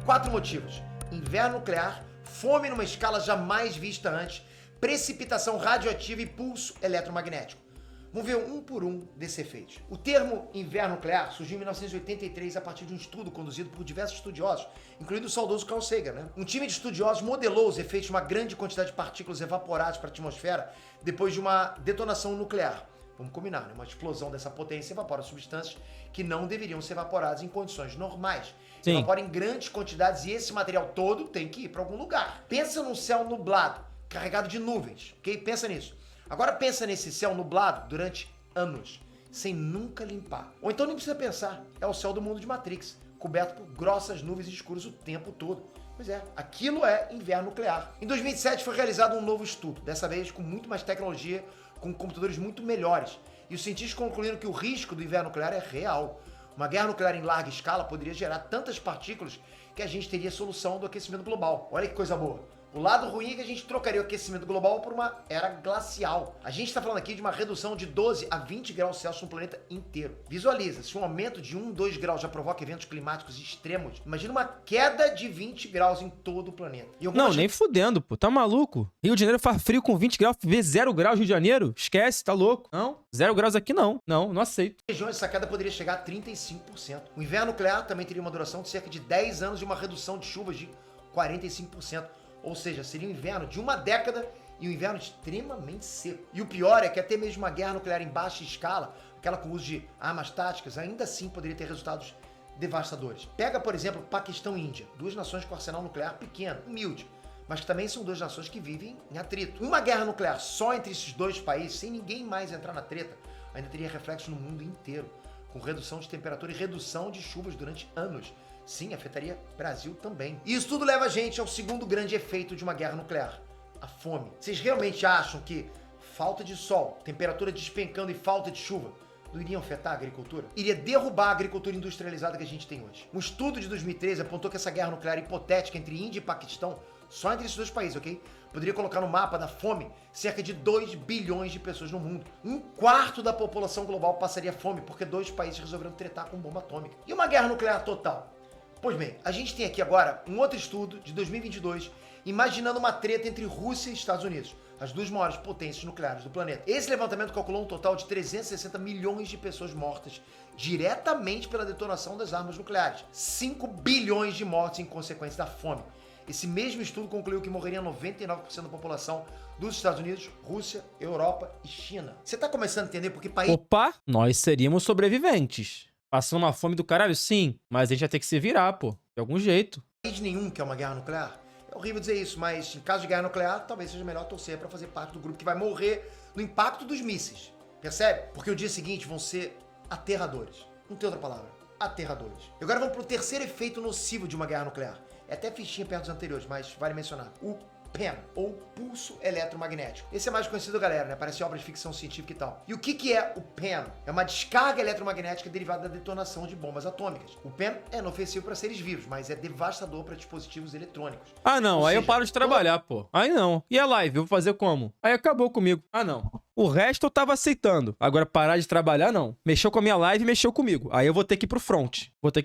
4 motivos. Inverno nuclear, fome numa escala jamais vista antes, precipitação radioativa e pulso eletromagnético. Vamos ver um por um desses efeitos. O termo inverno nuclear surgiu em 1983 a partir de um estudo conduzido por diversos estudiosos, incluindo o saudoso Carl Sagan, né? Um time de estudiosos modelou os efeitos de uma grande quantidade de partículas evaporadas para a atmosfera depois de uma detonação nuclear. Vamos combinar, né? Uma explosão dessa potência evapora substâncias que não deveriam ser evaporadas em condições normais. Sim. Evapora em grandes quantidades e esse material todo tem que ir para algum lugar. Pensa num céu nublado, carregado de nuvens, ok? Pensa nisso. Agora pensa nesse céu nublado durante anos, sem nunca limpar. Ou então nem precisa pensar, é o céu do mundo de Matrix, coberto por grossas nuvens escuras o tempo todo. Pois é, aquilo é inverno nuclear. Em 2007 foi realizado um novo estudo, dessa vez com muito mais tecnologia, com computadores muito melhores. E os cientistas concluíram que o risco do inverno nuclear é real. Uma guerra nuclear em larga escala poderia gerar tantas partículas que a gente teria solução do aquecimento global. Olha que coisa boa. O lado ruim é que a gente trocaria o aquecimento global por uma era glacial. A gente está falando aqui de uma redução de 12 a 20 graus Celsius no planeta inteiro. Visualiza, se um aumento de 1, 2 graus já provoca eventos climáticos extremos, imagina uma queda de 20 graus em todo o planeta. Não, nem fudendo, pô. Tá maluco? Rio de Janeiro faz frio com 20 graus, vê 0 graus Rio de Janeiro? Esquece, tá louco. Não, 0 graus aqui não. Não aceito. Regiões essa queda poderia chegar a 35%. O inverno nuclear também teria uma duração de cerca de 10 anos e uma redução de chuvas de 45%. Ou seja, seria um inverno de uma década e um inverno extremamente seco. E o pior é que até mesmo uma guerra nuclear em baixa escala, aquela com uso de armas táticas, ainda assim poderia ter resultados devastadores. Pega, por exemplo, Paquistão e Índia, 2 nações com arsenal nuclear pequeno, humilde, mas que também são 2 nações que vivem em atrito. Uma guerra nuclear só entre esses 2 países, sem ninguém mais entrar na treta, ainda teria reflexo no mundo inteiro, com redução de temperatura e redução de chuvas durante anos. Sim, afetaria o Brasil também. E isso tudo leva a gente ao segundo grande efeito de uma guerra nuclear: a fome. Vocês realmente acham que falta de sol, temperatura despencando e falta de chuva não iriam afetar a agricultura? Iria derrubar a agricultura industrializada que a gente tem hoje. Um estudo de 2013 apontou que essa guerra nuclear hipotética entre Índia e Paquistão, só entre esses 2 países, ok? Poderia colocar no mapa da fome cerca de 2 bilhões de pessoas no mundo. 1/4 da população global passaria fome porque 2 países resolveram tretar com bomba atômica. E uma guerra nuclear total? Pois bem, a gente tem aqui agora um outro estudo de 2022 imaginando uma treta entre Rússia e Estados Unidos, as 2 maiores potências nucleares do planeta. Esse levantamento calculou um total de 360 milhões de pessoas mortas diretamente pela detonação das armas nucleares. 5 bilhões de mortes em consequência da fome. Esse mesmo estudo concluiu que morreria 99% da população dos Estados Unidos, Rússia, Europa e China. Você tá começando a entender por que país... Opa, nós seríamos sobreviventes. Passando uma fome do caralho? Sim, mas a gente ia ter que se virar, pô. De algum jeito. País nenhum quer uma guerra nuclear. É horrível dizer isso, mas em caso de guerra nuclear, talvez seja melhor torcer para fazer parte do grupo que vai morrer no impacto dos mísseis. Percebe? Porque o dia seguinte vão ser aterradores. Não tem outra palavra. Aterradores. E agora vamos pro terceiro efeito nocivo de uma guerra nuclear. É até fichinha perto dos anteriores, mas vale mencionar. O PEM, ou pulso eletromagnético. Esse é mais conhecido, galera, né? Parece obra de ficção científica e tal. E o que é o PEM? É uma descarga eletromagnética derivada da detonação de bombas atômicas. O PEM é inofensivo para seres vivos, mas é devastador para dispositivos eletrônicos. Ah, não. Ou Aí seja, eu paro de trabalhar, pô. Aí não. E a live? Eu vou fazer como? Aí acabou comigo. Ah, não. O resto eu tava aceitando. Agora parar de trabalhar, não. Mexeu com a minha live, mexeu comigo. Aí eu vou ter que ir pro front. Toda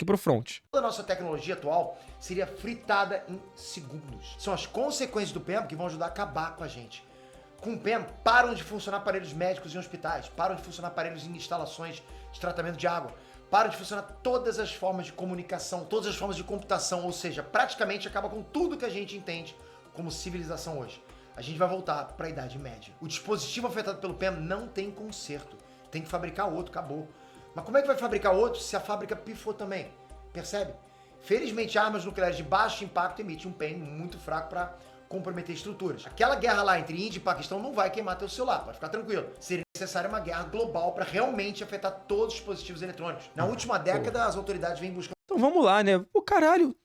a nossa tecnologia atual seria fritada em segundos. São as consequências do PEM que vão ajudar a acabar com a gente. Com o PEM, param de funcionar aparelhos médicos em hospitais, param de funcionar aparelhos em instalações de tratamento de água, param de funcionar todas as formas de comunicação, todas as formas de computação, ou seja, praticamente acaba com tudo que a gente entende como civilização hoje. A gente vai voltar para a Idade Média. O dispositivo afetado pelo PEM não tem conserto. Tem que fabricar outro, acabou. Mas como é que vai fabricar outros se a fábrica pifou também? Percebe? Felizmente, armas nucleares de baixo impacto emitem um PEM muito fraco para comprometer estruturas. Aquela guerra lá entre Índia e Paquistão não vai queimar teu celular, pode ficar tranquilo. Seria necessária uma guerra global para realmente afetar todos os dispositivos eletrônicos. Na última década, as autoridades vêm buscando... Então vamos lá, né? Pô, caralho.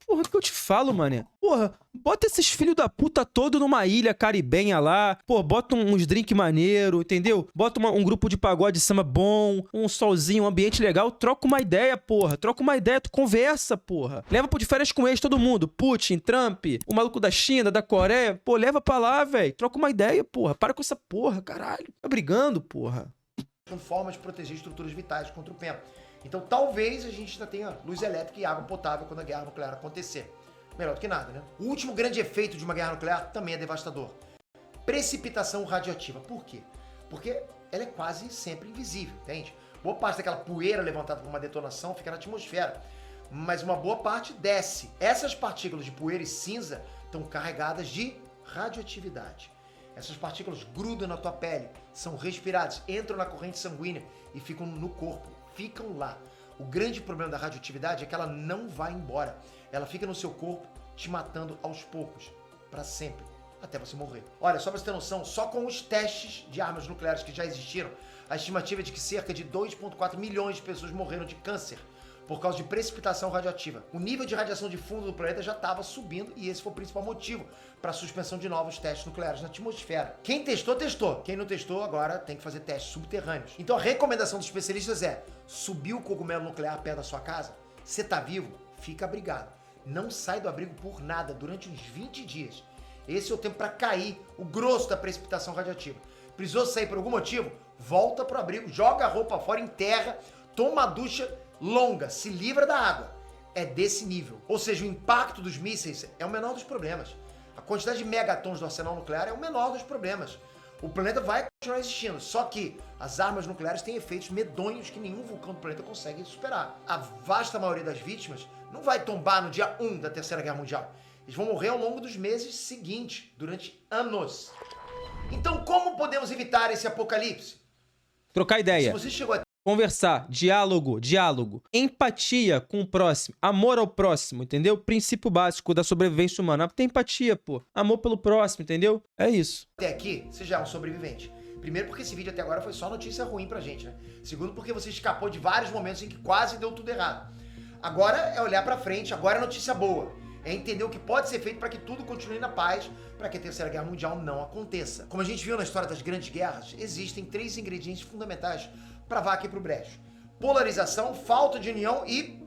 Porra, o que eu te falo, mané? Porra, bota esses filhos da puta todo numa ilha caribenha lá. Pô, bota uns drink maneiro, entendeu? Bota um grupo de pagode samba bom, um solzinho, um ambiente legal. Troca uma ideia, porra. Troca uma ideia, tu conversa, porra. Leva pro de férias com eles todo mundo. Putin, Trump, o maluco da China, da Coreia. Pô, leva pra lá, velho. Troca uma ideia, porra. Para com essa porra, caralho. Tá brigando, porra. São formas de proteger estruturas vitais contra o PEM. Então talvez a gente ainda tenha luz elétrica e água potável quando a guerra nuclear acontecer. Melhor do que nada, né? O último grande efeito de uma guerra nuclear também é devastador. Precipitação radioativa. Por quê? Porque ela é quase sempre invisível, entende? Boa parte daquela poeira levantada por uma detonação fica na atmosfera, mas uma boa parte desce. Essas partículas de poeira e cinza estão carregadas de radioatividade. Essas partículas grudam na tua pele, são respiradas, entram na corrente sanguínea e ficam no corpo. Ficam lá. O grande problema da radioatividade é que ela não vai embora. Ela fica no seu corpo, te matando aos poucos, para sempre, até você morrer. Olha, só para você ter noção, só com os testes de armas nucleares que já existiram, a estimativa é de que cerca de 2,4 milhões de pessoas morreram de câncer por causa de precipitação radioativa. O nível de radiação de fundo do planeta já estava subindo e esse foi o principal motivo para a suspensão de novos testes nucleares na atmosfera. Quem testou, testou. Quem não testou, agora tem que fazer testes subterrâneos. Então a recomendação dos especialistas é: subiu o cogumelo nuclear perto da sua casa? Você tá vivo? Fica abrigado. Não sai do abrigo por nada durante uns 20 dias. Esse é o tempo para cair o grosso da precipitação radioativa. Precisou sair por algum motivo? Volta pro abrigo, joga a roupa fora, enterra, toma uma ducha longa, se livra da água. É desse nível. Ou seja, o impacto dos mísseis é o menor dos problemas. A quantidade de megatons do arsenal nuclear é o menor dos problemas. O planeta vai continuar existindo, só que as armas nucleares têm efeitos medonhos que nenhum vulcão do planeta consegue superar. A vasta maioria das vítimas não vai tombar no dia 1 da Terceira Guerra Mundial. Eles vão morrer ao longo dos meses seguintes, durante anos. Então, como podemos evitar esse apocalipse? Trocar ideia. Se você chegou a Conversar, diálogo, empatia com o próximo, amor ao próximo, entendeu? Princípio básico da sobrevivência humana. Tem empatia, pô. Amor pelo próximo, entendeu? É isso. até aqui, você já é um sobrevivente. Primeiro porque esse vídeo até agora foi só notícia ruim pra gente, né? Segundo porque você escapou de vários momentos em que quase deu tudo errado. Agora é olhar pra frente, agora é notícia boa. É entender o que pode ser feito para que tudo continue na paz, para que a Terceira Guerra Mundial não aconteça. Como a gente viu na história das grandes guerras, existem 3 ingredientes fundamentais para vá aqui pro brejo: polarização, falta de união e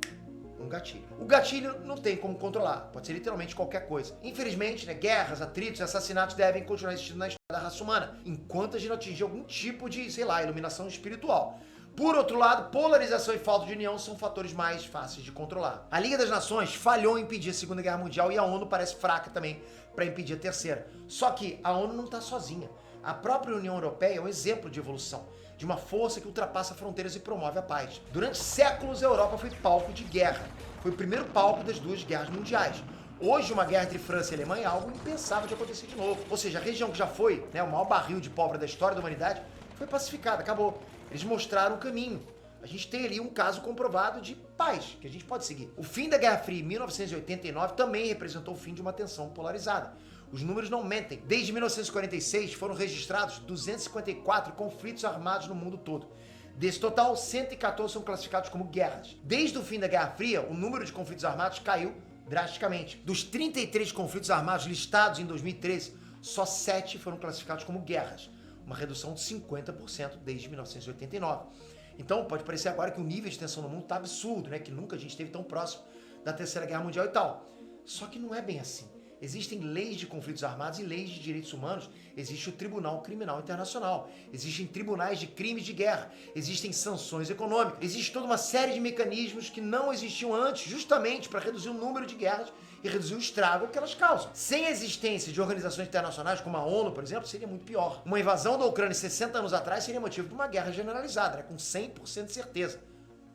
um gatilho. O gatilho não tem como controlar, pode ser literalmente qualquer coisa. Infelizmente, né, guerras, atritos, assassinatos devem continuar existindo na história da raça humana, enquanto a gente não atingir algum tipo de, sei lá, iluminação espiritual. Por outro lado, polarização e falta de união são fatores mais fáceis de controlar. A Liga das Nações falhou em impedir a Segunda Guerra Mundial e a ONU parece fraca também para impedir a Terceira. Só que a ONU não está sozinha. A própria União Europeia é um exemplo de evolução, de uma força que ultrapassa fronteiras e promove a paz. Durante séculos, a Europa foi palco de guerra. Foi o primeiro palco das 2 guerras mundiais. Hoje, uma guerra entre França e Alemanha é algo impensável de acontecer de novo. Ou seja, a região que já foi, né, o maior barril de pólvora da história da humanidade foi pacificada, acabou. Eles mostraram o caminho. A gente tem ali um caso comprovado de paz, que a gente pode seguir. O fim da Guerra Fria em 1989 também representou o fim de uma tensão polarizada. Os números não mentem. Desde 1946 foram registrados 254 conflitos armados no mundo todo. Desse total, 114 são classificados como guerras. Desde o fim da Guerra Fria, o número de conflitos armados caiu drasticamente. Dos 33 conflitos armados listados em 2013, só 7 foram classificados como guerras. Uma redução de 50% desde 1989. Então, pode parecer agora que o nível de tensão no mundo está absurdo, né? Que nunca a gente esteve tão próximo da Terceira Guerra Mundial e tal. Só que não é bem assim. Existem leis de conflitos armados e leis de direitos humanos. Existe o Tribunal Criminal Internacional. Existem tribunais de crimes de guerra. Existem sanções econômicas. Existe toda uma série de mecanismos que não existiam antes, justamente para reduzir o número de guerras e reduzir o estrago que elas causam. Sem a existência de organizações internacionais como a ONU, por exemplo, seria muito pior. Uma invasão da Ucrânia 60 anos atrás seria motivo de uma guerra generalizada, né, com 100% de certeza.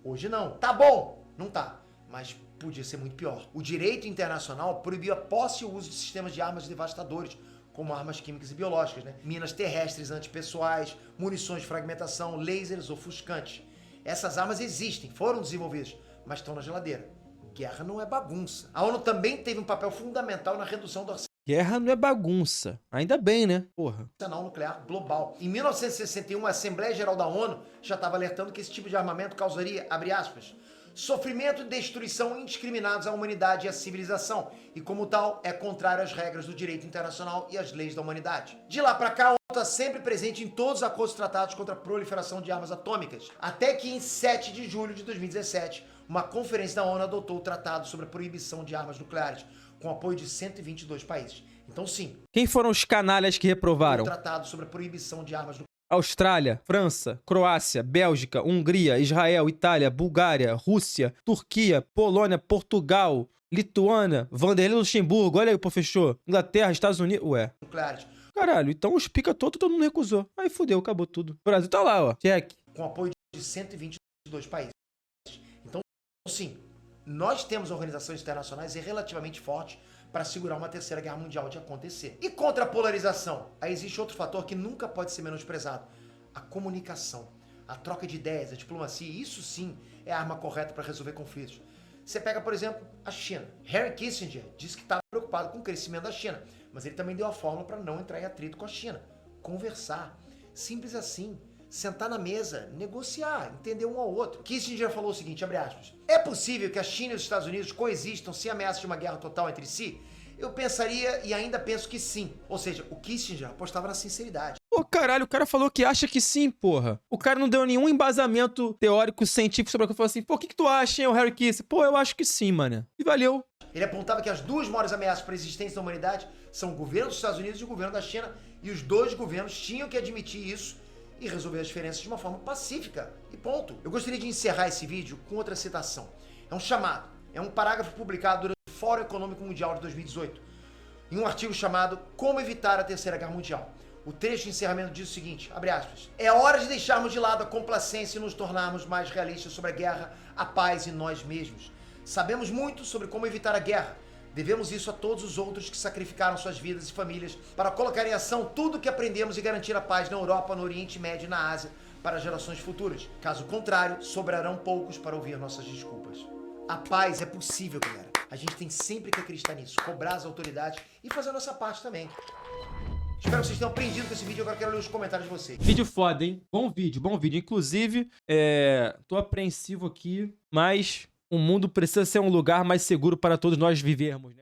Hoje não. Tá bom? Não tá. Mas podia ser muito pior. O direito internacional proibiu a posse e o uso de sistemas de armas devastadores, como armas químicas e biológicas, né? Minas terrestres antipessoais, munições de fragmentação, lasers ofuscantes. Essas armas existem, foram desenvolvidas, mas estão na geladeira. Guerra não é bagunça. A ONU também teve um papel fundamental na redução do Guerra não é bagunça. Ainda bem, né? Porra. arsenal nuclear global. Em 1961, a Assembleia Geral da ONU já estava alertando que esse tipo de armamento causaria, abre aspas, sofrimento e destruição indiscriminados à humanidade e à civilização, e como tal, é contrário às regras do direito internacional e às leis da humanidade. De lá pra cá, a ONU está sempre presente em todos os acordos tratados contra a proliferação de armas atômicas, até que em 7 de julho de 2017, uma conferência da ONU adotou o Tratado sobre a Proibição de Armas Nucleares, com apoio de 122 países. Então sim, Quem foram os canalhas que reprovaram? o Tratado sobre a Proibição de Armas Nucleares. Austrália, França, Croácia, Bélgica, Hungria, Israel, Itália, Bulgária, Rússia, Turquia, Polônia, Portugal, Lituânia, Vanderlei Luxemburgo, olha aí, pô, fechou. Inglaterra, Estados Unidos, ué. Nucleares, Caralho, então os pica todo mundo recusou. Aí fudeu, acabou tudo. O Brasil tá lá, ó. Check. com apoio de 122 países. Então, sim, nós temos organizações internacionais relativamente fortes para segurar uma terceira guerra mundial de acontecer. E contra a polarização, aí existe outro fator que nunca pode ser menosprezado: a comunicação, a troca de ideias, a diplomacia. Isso sim é a arma correta para resolver conflitos. Você pega, por exemplo, a China. Henry Kissinger disse que estava preocupado com o crescimento da China, mas ele também deu a fórmula para não entrar em atrito com a China. Conversar. Simples assim. Sentar na mesa, negociar, entender um ao outro. Kissinger falou o seguinte, abre aspas, é possível que a China e os Estados Unidos coexistam sem ameaça de uma guerra total entre si? Eu pensaria e ainda penso que sim. Ou seja, o Kissinger apostava na sinceridade. Pô, caralho, o cara falou que acha que sim, porra. O cara não deu nenhum embasamento teórico, científico sobre o que falou assim, pô, o que tu acha, hein, o Harry Kissinger? Pô, eu acho que sim, mano. E valeu. Ele apontava que as duas maiores ameaças para a existência da humanidade são o governo dos Estados Unidos e o governo da China, e os dois governos tinham que admitir isso e resolver as diferenças de uma forma pacífica. E ponto. Eu gostaria de encerrar esse vídeo com outra citação. É um chamado, é um parágrafo publicado durante o Fórum Econômico Mundial de 2018, em um artigo chamado Como Evitar a Terceira Guerra Mundial. O trecho de encerramento diz o seguinte, abre aspas, é hora de deixarmos de lado a complacência e nos tornarmos mais realistas sobre a guerra, a paz e nós mesmos. Sabemos muito sobre como evitar a guerra. Devemos isso a todos os outros que sacrificaram suas vidas e famílias para colocar em ação tudo o que aprendemos e garantir a paz na Europa, no Oriente Médio e na Ásia para gerações futuras. Caso contrário, sobrarão poucos para ouvir nossas desculpas. A paz é possível, galera. A gente tem sempre que acreditar nisso, cobrar as autoridades e fazer a nossa parte também. Espero que vocês tenham aprendido com esse vídeo. Agora quero ler os comentários de vocês. Vídeo foda, hein? Bom vídeo, bom vídeo. Inclusive, tô apreensivo aqui, mas o mundo precisa ser um lugar mais seguro para todos nós vivermos, né?